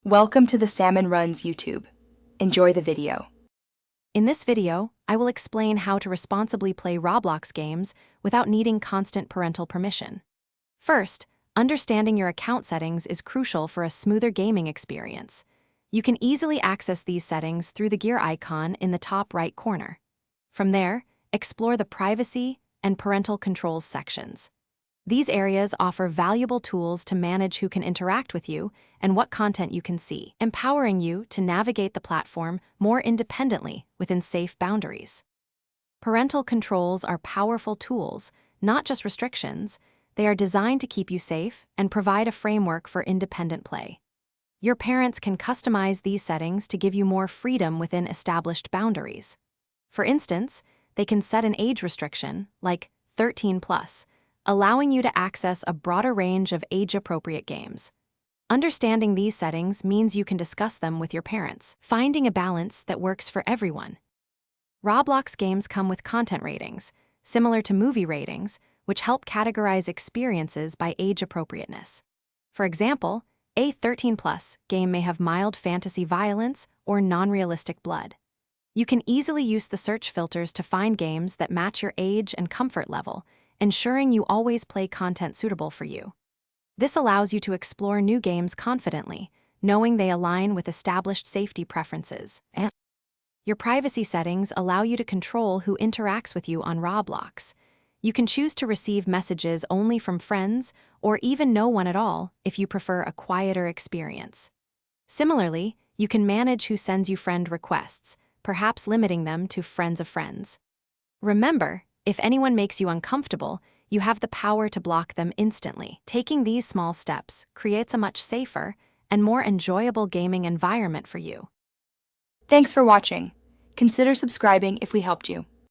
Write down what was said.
Welcome to the Salmon Runs YouTube. Enjoy the video. In this video, I will explain how to responsibly play Roblox games without needing constant parental permission. First, understanding your account settings is crucial for a smoother gaming experience. You can easily access these settings through the gear icon in the top right corner. From there, explore the Privacy and Parental Controls sections. These areas offer valuable tools to manage who can interact with you and what content you can see, empowering you to navigate the platform more independently within safe boundaries. Parental controls are powerful tools, not just restrictions. They are designed to keep you safe and provide a framework for independent play. Your parents can customize these settings to give you more freedom within established boundaries. For instance, they can set an age restriction, like 13+, allowing you to access a broader range of age-appropriate games. Understanding these settings means you can discuss them with your parents, finding a balance that works for everyone. Roblox games come with content ratings, similar to movie ratings, which help categorize experiences by age appropriateness. For example, a 13+ game may have mild fantasy violence or non-realistic blood. You can easily use the search filters to find games that match your age and comfort level, ensuring you always play content suitable for you. This allows you to explore new games confidently, knowing they align with established safety preferences. Your privacy settings allow you to control who interacts with you on Roblox. You can choose to receive messages only from friends or even no one at all if you prefer a quieter experience. Similarly, you can manage who sends you friend requests, perhaps limiting them to friends of friends. Remember, if anyone makes you uncomfortable, you have the power to block them instantly. Taking these small steps creates a much safer and more enjoyable gaming environment for you. Thanks for watching. Consider subscribing if we helped you.